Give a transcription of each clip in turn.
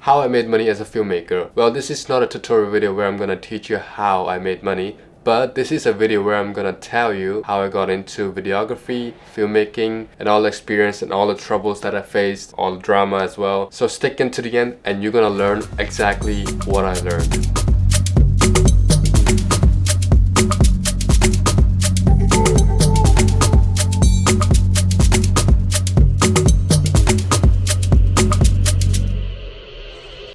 How I made money as a filmmaker. Well, this is not a tutorial video where I'm gonna teach you how I made money, but this is a video where I'm gonna tell you how I got into videography, filmmaking, and all the experience and all the troubles that I faced, all the drama as well. So stick in to the end and you're gonna learn exactly what I learned.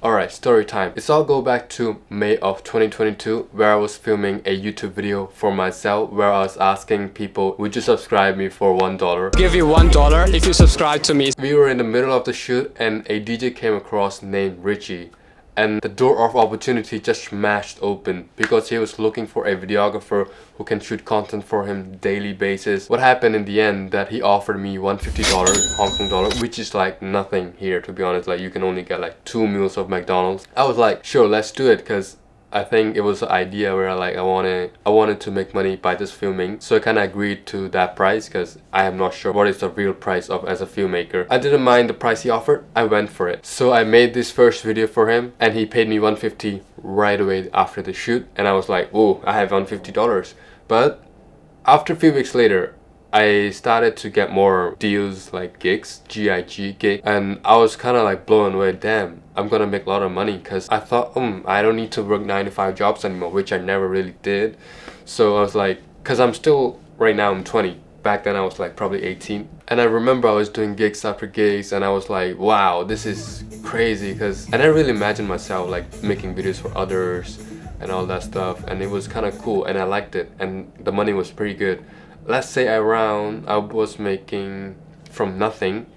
Alright, story time. It's all go back to May of 2022 where I was filming a YouTube video for myself where I was asking people, would you subscribe me for $1? Give you $1 if you subscribe to me. We were in the middle of the shoot and a DJ came across named Richie. And the door of opportunity just smashed open because he was looking for a videographer who can shoot content for him daily basis. What happened in the end that he offered me $150 Hong Kong dollar, which is like nothing here, to be honest. Like you can only get like 2 meals of McDonald's. I was like, sure, let's do it, because I think it was an idea where like I wanted to make money by just filming. So I kind of agreed to that price because I am not sure what is the real price of as a filmmaker. I didn't mind the price he offered. I went for it. So I made this first video for him and he paid me $150 right away after the shoot. And I was like, oh, I have $150. But after a few weeks later, I started to get more deals like gigs, DJI gig, and I was kind of like blown away. Damn, I'm gonna make a lot of money, because I thought, I don't need to work 9 to 5 jobs anymore, which I never really did. So I was like, because I'm still, right now I'm 20. Back then I was like probably 18. And I remember I was doing gigs after gigs and I was like, wow, this is crazy, because I never really imagined myself like making videos for others and all that stuff. And it was kind of cool and I liked it and the money was pretty good. Let's say I was making from nothing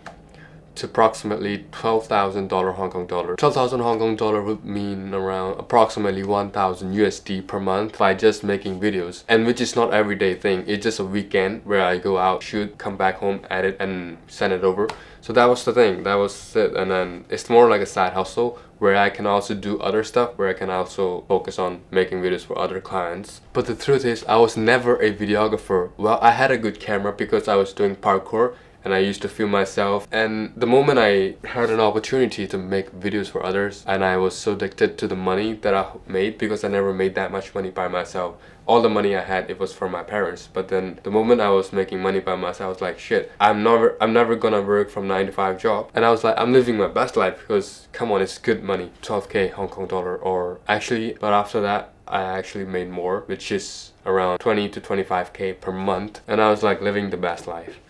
to approximately $12,000 Hong Kong dollar. 12,000 Hong Kong dollar would mean around approximately 1,000 USD per month by just making videos, and which is not everyday thing. It's just a weekend where I go out, shoot, come back home, edit and send it over. So that was the thing, that was it. And then it's more like a side hustle where I can also do other stuff, where I can also focus on making videos for other clients. But the truth is, I was never a videographer. Well, I had a good camera because I was doing parkour and I used to film myself, and the moment I had an opportunity to make videos for others, and I was so addicted to the money that I made, because I never made that much money by myself. All the money I had, it was from my parents. But then the moment I was making money by myself, I was like, shit, I'm never gonna work from 9 to 5 job. And I was like, I'm living my best life, because come on, it's good money, 12k Hong Kong dollar, or actually, but after that I actually made more, which is around 20 to 25k per month, and I was like living the best life.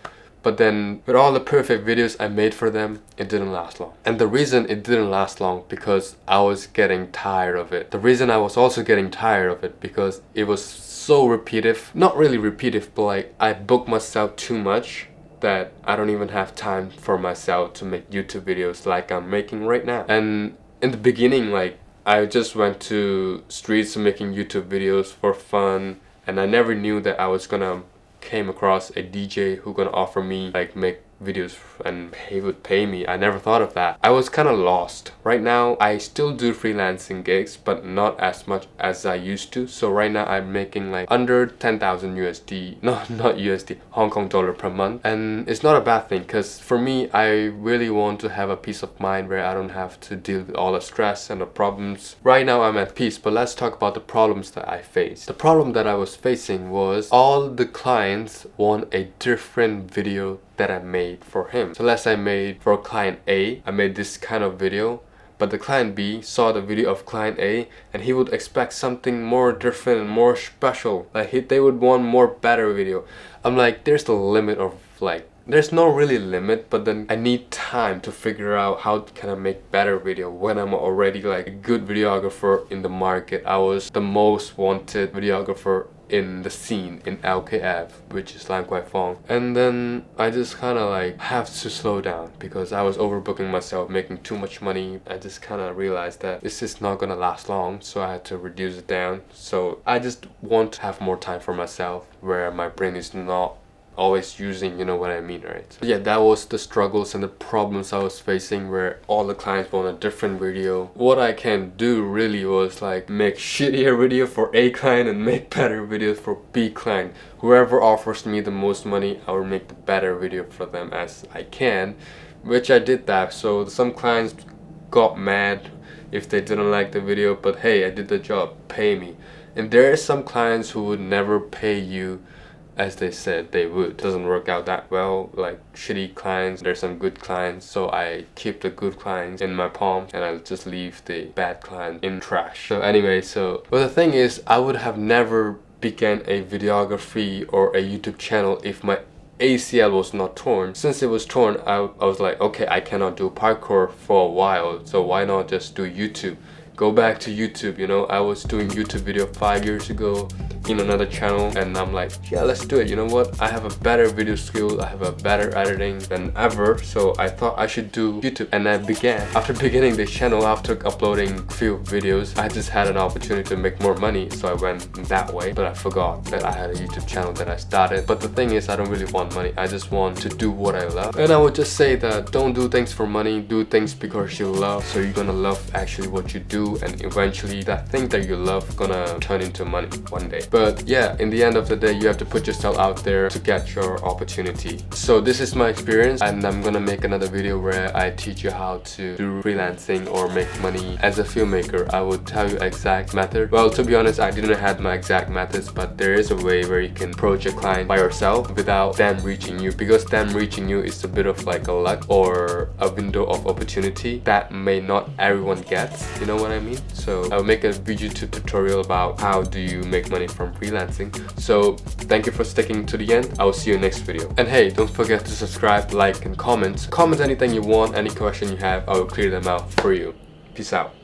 But then with all the perfect videos I made for them, it didn't last long. And the reason it didn't last long, because I was getting tired of it. The reason I was also getting tired of it, because it was so repetitive. Not really repetitive, but like I booked myself too much that I don't even have time for myself to make YouTube videos like I'm making right now. And in the beginning, like I just went to streets making YouTube videos for fun, and I never knew that I was gonna came across a DJ who gonna offer me like make videos and he would pay me. I never thought of that. I was kind of lost. Right now I still do freelancing gigs, but not as much as I used to. So right now I'm making like under 10,000 USD, not USD, Hong Kong dollar per month. And it's not a bad thing, because for me, I really want to have a peace of mind where I don't have to deal with all the stress and the problems. Right now I'm at peace, but let's talk about the problems that I faced. The problem that I was facing was all the clients want a different video that I made for him. So let's say I made for client A, I made this kind of video, but the client B saw the video of client A and he would expect something more different and more special. Like they would want more better video. I'm like, there's the limit of like, there's no really limit, but then I need time to figure out how can I make better video when I'm already like a good videographer in the market. I was the most wanted videographer in the scene in LKF, which is Lam Kwai Fong. And then I just kind of like have to slow down because I was overbooking myself, making too much money. I just kind of realized that this is not gonna last long, so I had to reduce it down. So I just want to have more time for myself where my brain is not always using, you know what I mean, right? So yeah, that was the struggles and the problems I was facing, where all the clients want a different video. What I can do really was like make shittier video for A client and make better videos for B client. Whoever offers me the most money, I will make the better video for them as I can, which I did that. So some clients got mad if they didn't like the video, but hey, I did the job, pay me. And there are some clients who would never pay you as they said they would. Doesn't work out that well, like shitty clients. There's some good clients, so I keep the good clients in my palm and I'll just leave the bad client in trash. So anyway, but the thing is, I would have never began a videography or a YouTube channel if my ACL was not torn. Since it was torn, I was like, okay, I cannot do parkour for a while, so why not just do YouTube? Go back to YouTube, you know. I was doing YouTube video 5 years ago in another channel, and I'm like, yeah, let's do it. You know what, I have a better video skill, I have a better editing than ever, so I thought I should do YouTube. And I began. After beginning this channel, after uploading few videos, I just had an opportunity to make more money, so I went that way. But I forgot that I had a YouTube channel that I started. But the thing is, I don't really want money, I just want to do what I love. And I would just say that don't do things for money, do things because you love. So you're gonna love actually what you do, and eventually that thing that you love gonna turn into money one day. But yeah, in the end of the day, you have to put yourself out there to get your opportunity. So this is my experience, and I'm gonna make another video where I teach you how to do freelancing or make money as a filmmaker. I will tell you exact method. Well, to be honest, I didn't have my exact methods, but there is a way where you can approach a client by yourself without them reaching you, because them reaching you is a bit of like a luck or a window of opportunity that may not everyone gets, you know what I mean? So I'll make a YouTube tutorial about how do you make money from freelancing. So thank you for sticking to the end. I will see you next video. And hey, don't forget to subscribe, like, and comment. Comment anything you want, any question you have, I will clear them out for you. Peace out.